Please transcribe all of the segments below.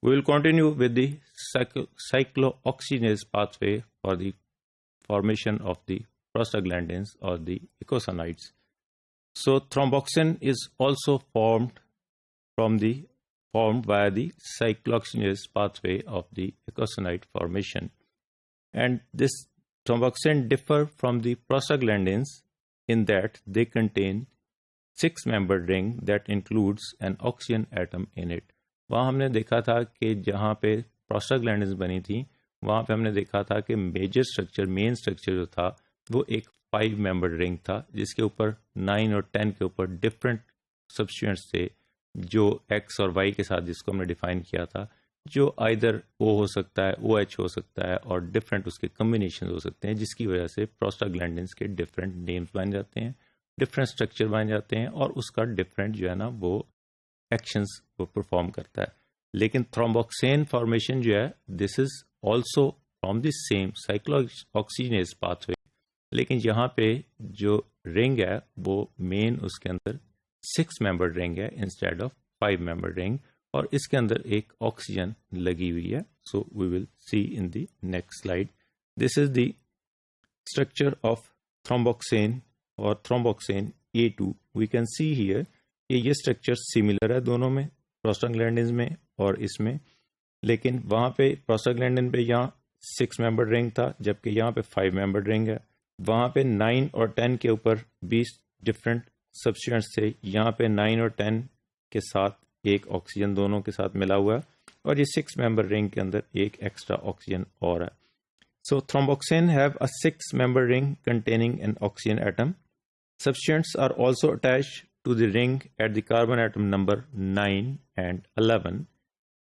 We will continue with the cyclooxygenase pathway for the formation of the prostaglandins or the eicosanoids. So thromboxane is also formed via the cyclooxygenase pathway of the eicosanoid formation. And this thromboxane differ from the prostaglandins in that they contain 6-membered ring that includes an oxygen atom in it. वहाँ हमने देखा था कि जहाँ पे prostaglandins बनी थी वहाँ पे हमने देखा था कि मेन स्ट्रक्चर जो था वो एक 5-membered रिंग था जिसके ऊपर 9 और 10 के ऊपर डिफरेंट सब्स्टिट्यूएंट्स थे जो X और Y के साथ जिसको हमने डिफाइन किया था जो आइदर O हो सकता है OH हो सकता है और डिफरेंट उसके कम्बिनेशन हो सकते हैं जिसकी वजह से प्रोस्टाग्लैंडिन्स के डिफरेंट नेम्स बन जाते हैं, डिफरेंट स्ट्रक्चर बन जाते हैं और उसका डिफरेंट जो है ना वो एक्शंस वो परफॉर्म करता है. लेकिन थ्रोम्बोक्सेन फॉर्मेशन जो है this is also from the same cyclooxygenase pathway, लेकिन यहाँ पे जो रिंग है वो मेन उसके अंदर 6-membered रिंग है इंस्टेड ऑफ 5-membered रिंग और इसके अंदर एक ऑक्सीजन लगी हुई है. So we will see in the next slide. This is the structure of thromboxane और thromboxane A2. We can see here ये स्ट्रक्चर सिमिलर है दोनों में, प्रोस्टाग्लैंडिन्स में और इसमें, लेकिन वहाँ पे प्रोस्टाग्लैंडिन पे यहाँ 6-membered रिंग था जबकि यहाँ पे 5-membered रिंग है. वहाँ पे 9 और 10 के ऊपर 20 डिफरेंट सब्स्टिट्यूएंट्स थे, यहाँ पे 9 और 10 के साथ एक ऑक्सीजन दोनों के साथ मिला हुआ है और ये 6-membered रिंग के अंदर एक एक्स्ट्रा ऑक्सीजन और है. So thromboxane have a 6-membered ring containing an oxygen atom. Substituents are also attached to the ring at the carbon atom number 9 and 11.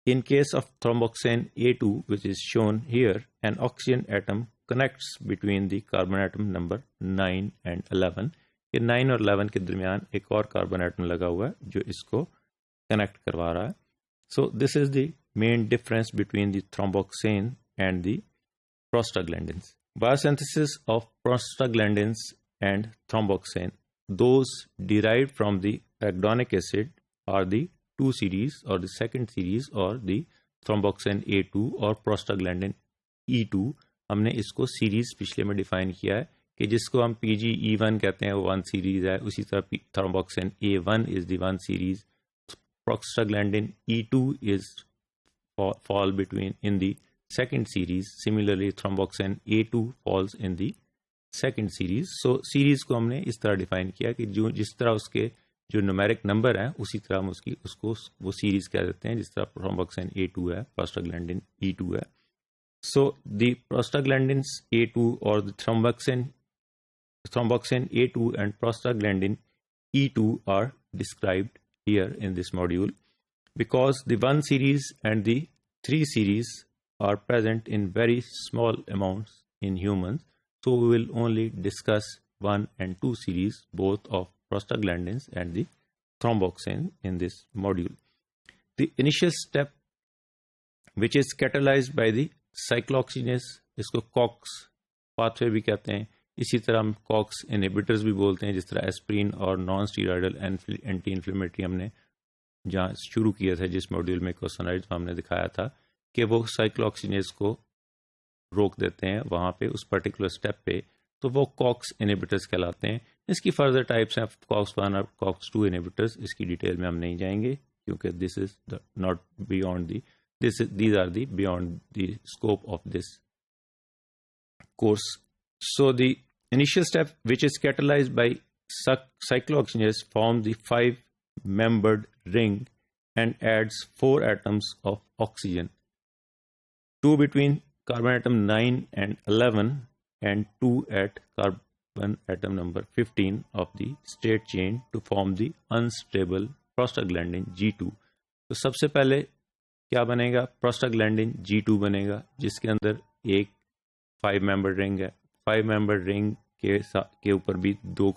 In case of thromboxane A2, which is shown here, an oxygen atom connects between the carbon atom number 9 and 11. ये 9 और 11 के दरमियान एक और carbon atom लगा हुआ है जो इसको कनेक्ट करवा रहा है. So this is the main difference between the thromboxane and the prostaglandins. Biosynthesis of prostaglandins and thromboxane, those derived from the arachidonic acid, are the 2 series or the second series or the thromboxane A2 और prostaglandin E2. हमने इसको series पिछले में define किया है कि जिसको हम PGE1 कहते हैं वो 1 सीरीज है, उसी तरह thromboxane A1 is the 1 series, prostaglandin E2 is fall between in the second series. Similarly thromboxane A2 falls in the second series. So series को हमने इस तरह डिफाइन किया कि जो जिस तरह उसके जो न्यूमेरिक नंबर हैं उसी तरह हम उसको वो सीरीज कह देते हैं, जिस तरह थ्रोम्बोक्सेन A2 है, प्रोस्टाग्लैंडिन E2 है. सो द प्रोस्टाग्लैंडिन्स A2 और the thromboxane A2 and prostaglandin E2 are described here in this module. Because the 1 series and the 3 series are present in very small amounts in humans, so we will only discuss 1 and 2 series both of prostaglandins and the thromboxane in this module. The initial step which is catalyzed by the cyclooxygenase, इसको COX pathway भी कहते हैं, इसी तरह हम COX inhibitors भी बोलते हैं, जिस तरह एस्प्रिन और नॉन स्टीरॉयडल एंटी इन्फ्लेमेटरी हमने जहाँ शुरू किया था जिस मॉड्यूल में कोसोनाइड्स हमने दिखाया था कि वो साइक्लोऑक्सीजनेस को रोक देते हैं वहाँ पे उस पर्टिकुलर स्टेप पे, तो वो कॉक्स इनहिबिटर्स कहलाते हैं. इसकी फर्दर टाइप्स हैं कॉक्स 1 और कॉक्स 2 इनहिबिटर्स, इसकी डिटेल में हम नहीं जाएंगे क्योंकि this is not beyond the these are the beyond the scope of this course. So the initial step which is catalyzed by cyclooxygenase forms the 5-membered ring and adds 4 atoms of oxygen, 2 between carbon atom 9 and 11 and 2 at carbon atom number 15 of the straight chain to form the unstable prostaglandin G2. तो सबसे पहले क्या बनेगा, prostaglandin G2 बनेगा जिसके अंदर एक 5-membered ring है. 5-membered रिंग के ऊपर भी 2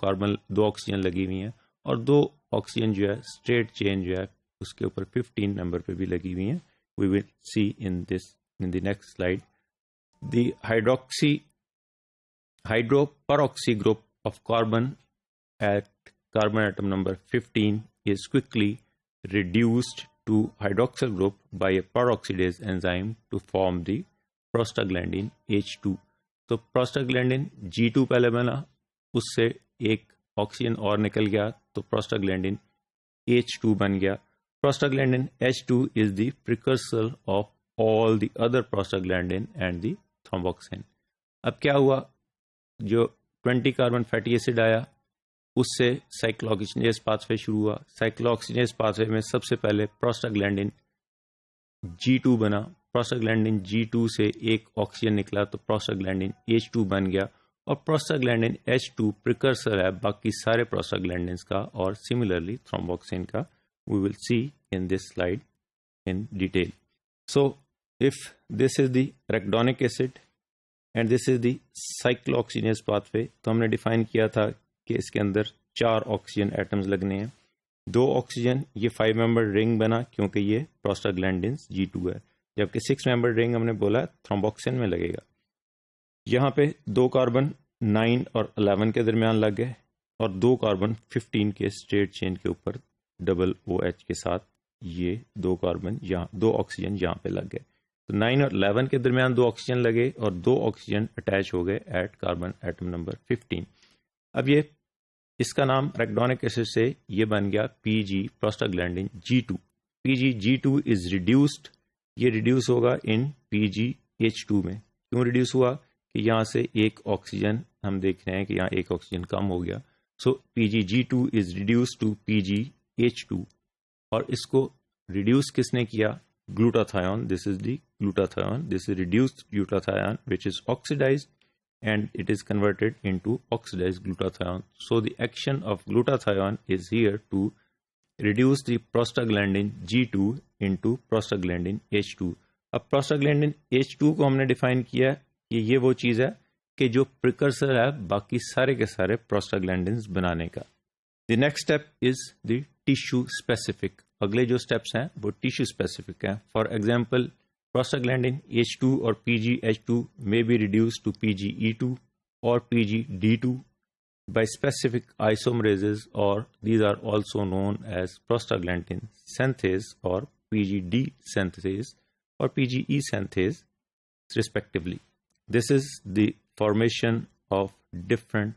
ऑक्सीजन लगी हुई हैं और 2 ऑक्सीजन जो है स्ट्रेट चेन जो है उसके ऊपर 15 नंबर पे भी लगी हुई हैं. We will see in the next slide. The hydroperoxy group of carbon at carbon atom number 15 is quickly reduced to hydroxyl group by a peroxidase enzyme to form the prostaglandin H2. तो prostaglandin G2 पहले बना, उससे एक oxygen और निकल गया तो prostaglandin H2 बन गया. Prostaglandin H2 is the precursor of all the other prostaglandin and the thromboxane. अब क्या हुआ, जो 20 कार्बन फैटी एसिड आया उससे साइक्लोऑक्सीजनेज पाथवे शुरू हुआ. साइक्लोऑक्सीजनेज पाथवे में सबसे पहले प्रोस्टाग्लैंडिन G2 बना. प्रोस्टाग्लैंडिन G2 से एक ऑक्सीजन निकला तो प्रोस्टाग्लैंडिन H2 बन गया. और प्रोस्टाग्लैंडिन H2 प्रिकर्सर है बाकी सारे प्रोस्टाग्लैंडिन्स का और सिमिलरली थ्रोम्बोक्सिन का. We will see in this slide in detail. So if this is the arachidonic acid and this is the cyclooxygenase pathway, तो हमने डिफाइन किया था कि इसके अंदर 4 ऑक्सीजन एटम्स लगने हैं. 2 ऑक्सीजन, ये 5 मेंबर रिंग बना क्योंकि ये प्रोस्टाग्लैंडिन्स G2 है, जबकि 6 मेंबर रिंग हमने बोला थ्रोम्बोक्सिन में लगेगा. यहाँ पे 2 कार्बन 9 और 11 के दरमियान लग गए और 2 कार्बन 15 के स्ट्रेट चेन के ऊपर डबल OH के साथ ये 2 कार्बन यहाँ 2 ऑक्सीजन यहाँ पे लग गए. तो 9 और 11 के दरमियान 2 ऑक्सीजन लगे और 2 ऑक्सीजन अटैच हो गए एट कार्बन एटम नंबर 15. अब ये इसका नाम रेक्डोनिक एसिड से ये बन गया PG prostaglandin G2. PG G2 is reduced, ये रिड्यूस होगा इन PG H2 में. क्यों रिड्यूस हुआ कि यहाँ से एक ऑक्सीजन हम देख रहे हैं कि यहाँ एक ऑक्सीजन कम हो गया. So PG G2 is reduce to PG H2. और इसको रिड्यूस किसने किया? Glutathione. This is the glutathione. This is reduced glutathione which is oxidised and it is converted into oxidized glutathione. So the action of glutathione is here to reduce the prostaglandin G2 into prostaglandin H2. अब prostaglandin H2 को हमने define किया कि ये वो चीज़ है कि जो प्रिकर्सर है बाकी सारे के सारे prostaglandins बनाने का. The next step is the tissue specific. अगले जो steps हैं वो tissue specific हैं. For example, prostaglandin H2 or PGH2 may be reduced to PGE2 or PGD2 by specific isomerases, or these are also known as prostaglandin synthase or PGD synthase or PGE synthase respectively. This is the formation of different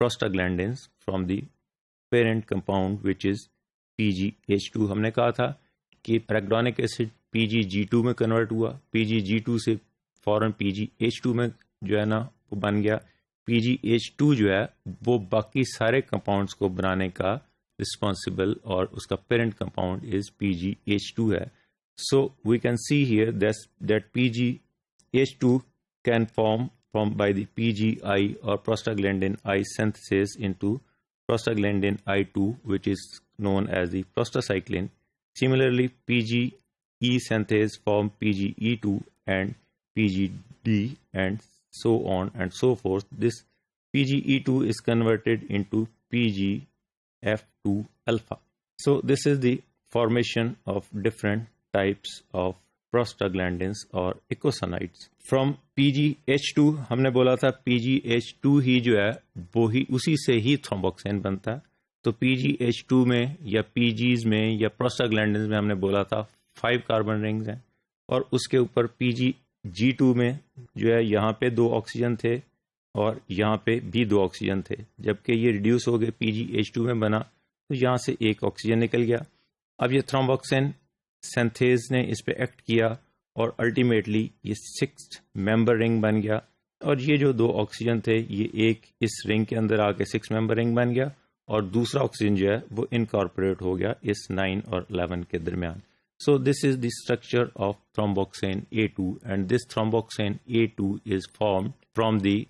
prostaglandins from the parent compound which is PGH2. हमने कहा था कि रेक्डोनिक acid PGG2 में convert हुआ, PGG2 से फौरन PGH2 में जो है ना वो बन गया. PGH2 जो है वो बाकी सारे कंपाउंड्स को बनाने का रिस्पॉन्सिबल और उसका पेरेंट कंपाउंड इज PGH2 है. So we can see here that PGH2 can form from by the PGI और prostaglandin I synthesis into prostaglandin I2 which is known as the prostacyclin. Similarly, PGE synthase form PGE2 and PGD and so on and so forth. This PGE2 is converted into PGF2 alpha. So this is the formation of different types of prostaglandins or eicosanoids. From PGH2 हमने बोला था PGH2 ही जो है वो ही उसी से ही thromboxane बनता है. तो PGH2 में या PGs में या प्रोस्टाग्लैंडिन्स में हमने बोला था 5 कार्बन रिंग्स हैं और उसके ऊपर PGG2 में जो है यहाँ पे 2 ऑक्सीजन थे और यहाँ पे भी 2 ऑक्सीजन थे, जबकि ये रिड्यूस हो गए PGH2 में बना तो यहाँ से एक ऑक्सीजन निकल गया. अब ये थ्रोम्बोक्सिन सिंथेज ने इस पे एक्ट किया और अल्टीमेटली ये 6 मेंबर रिंग बन गया और ये जो 2 ऑक्सीजन थे ये एक इस रिंग के अंदर आके 6 मेंबर रिंग बन गया और दूसरा ऑक्सीजन जो है वो इनकॉर्पोरेट हो गया इस 9 और 11 के दरमियान. So this is the structure of thromboxane A2, and this thromboxane A2 is formed from the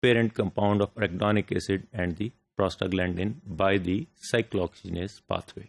parent compound of arachidonic acid and the prostaglandin by the cyclooxygenase pathway.